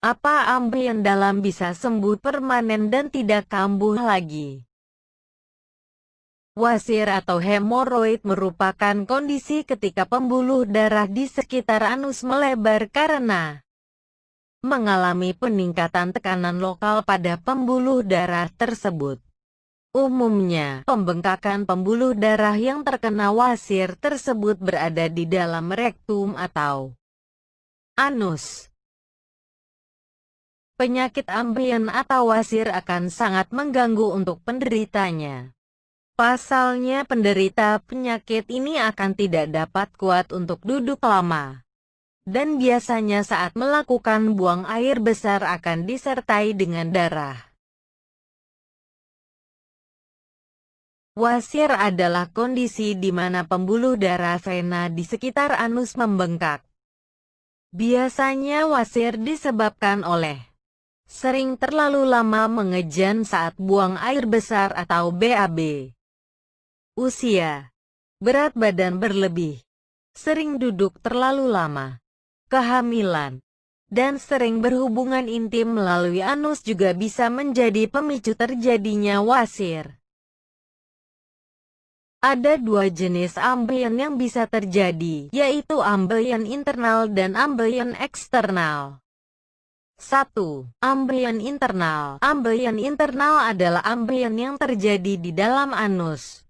Apa ambeien dalam bisa sembuh permanen dan tidak kambuh lagi? Wasir atau hemoroid merupakan kondisi ketika pembuluh darah di sekitar anus melebar karena mengalami peningkatan tekanan lokal pada pembuluh darah tersebut. Umumnya, pembengkakan pembuluh darah yang terkena wasir tersebut berada di dalam rektum atau anus. Penyakit ambeien atau wasir akan sangat mengganggu untuk penderitanya. Pasalnya penderita penyakit ini akan tidak dapat kuat untuk duduk lama. Dan biasanya saat melakukan buang air besar akan disertai dengan darah. Wasir adalah kondisi di mana pembuluh darah vena di sekitar anus membengkak. Biasanya wasir disebabkan oleh sering terlalu lama mengejan saat buang air besar atau BAB. Usia, berat badan berlebih, sering duduk terlalu lama, kehamilan, dan sering berhubungan intim melalui anus juga bisa menjadi pemicu terjadinya wasir. Ada dua jenis ambeien yang bisa terjadi, yaitu ambeien internal dan ambeien eksternal. 1. Ambeien internal. Ambeien internal adalah ambeien yang terjadi di dalam anus.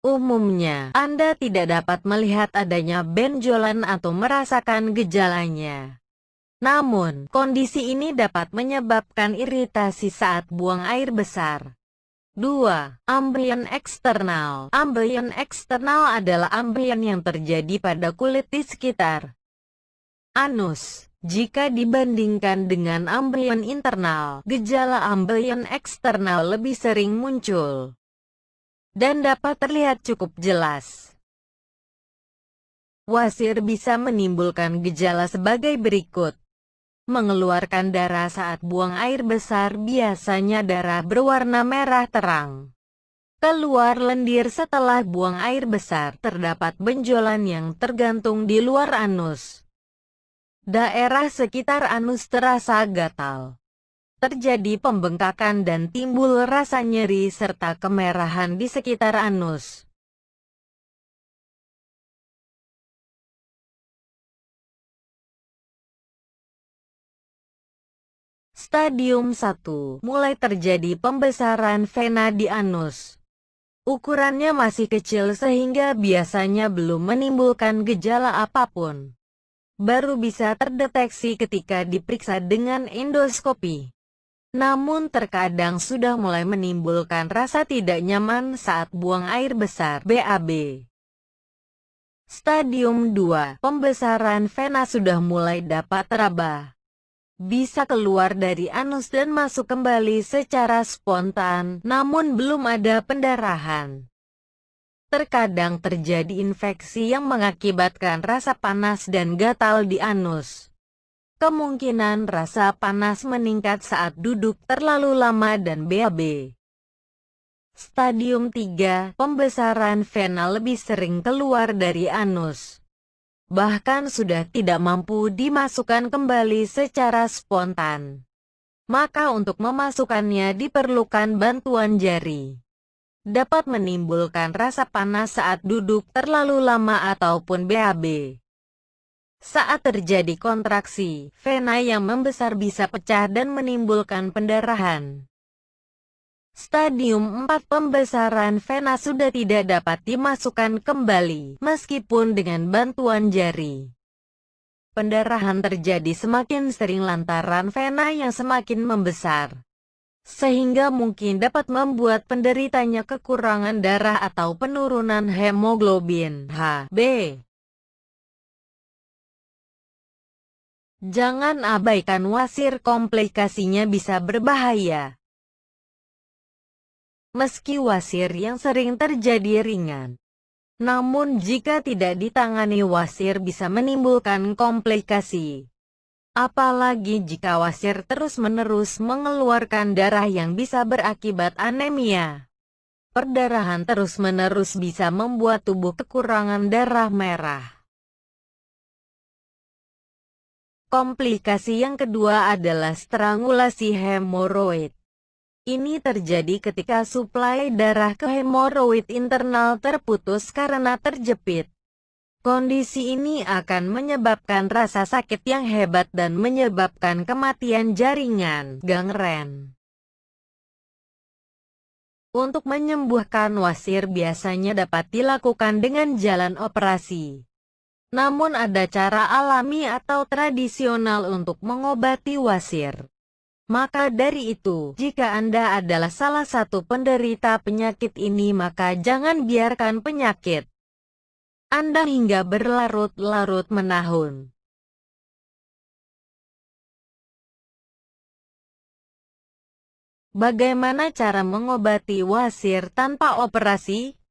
Umumnya, Anda tidak dapat melihat adanya benjolan atau merasakan gejalanya. Namun, kondisi ini dapat menyebabkan iritasi saat buang air besar. 2. Ambeien eksternal. Ambeien eksternal adalah ambeien yang terjadi pada kulit di sekitar anus. Jika dibandingkan dengan ambeien internal, gejala ambeien eksternal lebih sering muncul dan dapat terlihat cukup jelas. Wasir bisa menimbulkan gejala sebagai berikut. Mengeluarkan darah saat buang air besar, biasanya darah berwarna merah terang. Keluar lendir setelah buang air besar, terdapat benjolan yang tergantung di luar anus. Daerah sekitar anus terasa gatal. Terjadi pembengkakan dan timbul rasa nyeri serta kemerahan di sekitar anus. Stadium 1. Mulai terjadi pembesaran vena di anus. Ukurannya masih kecil sehingga biasanya belum menimbulkan gejala apapun. Baru bisa terdeteksi ketika diperiksa dengan endoskopi. Namun terkadang sudah mulai menimbulkan rasa tidak nyaman saat buang air besar (BAB). Stadium 2. Pembesaran vena sudah mulai dapat teraba. Bisa keluar dari anus dan masuk kembali secara spontan, namun belum ada pendarahan. Terkadang terjadi infeksi yang mengakibatkan rasa panas dan gatal di anus. Kemungkinan rasa panas meningkat saat duduk terlalu lama dan BAB. Stadium 3. Pembesaran vena lebih sering keluar dari anus. Bahkan sudah tidak mampu dimasukkan kembali secara spontan. Maka untuk memasukkannya diperlukan bantuan jari. Dapat menimbulkan rasa panas saat duduk terlalu lama ataupun BAB. Saat terjadi kontraksi, vena yang membesar bisa pecah dan menimbulkan pendarahan. Stadium 4. Pembesaran vena sudah tidak dapat dimasukkan kembali, meskipun dengan bantuan jari. Pendarahan terjadi semakin sering lantaran vena yang semakin membesar, sehingga mungkin dapat membuat penderitanya kekurangan darah atau penurunan hemoglobin Hb. Jangan abaikan wasir, komplikasinya bisa berbahaya. Meski wasir yang sering terjadi ringan, namun jika tidak ditangani wasir bisa menimbulkan komplikasi. Apalagi jika wasir terus-menerus mengeluarkan darah yang bisa berakibat anemia. Perdarahan terus-menerus bisa membuat tubuh kekurangan darah merah. Komplikasi yang kedua adalah strangulasi hemoroid. Ini terjadi ketika suplai darah ke hemoroid internal terputus karena terjepit. Kondisi ini akan menyebabkan rasa sakit yang hebat dan menyebabkan kematian jaringan, gangren. Untuk menyembuhkan wasir biasanya dapat dilakukan dengan jalan operasi. Namun ada cara alami atau tradisional untuk mengobati wasir. Maka dari itu, jika Anda adalah salah satu penderita penyakit ini, maka jangan biarkan penyakit Anda hingga berlarut-larut menahun. Bagaimana cara mengobati wasir tanpa operasi?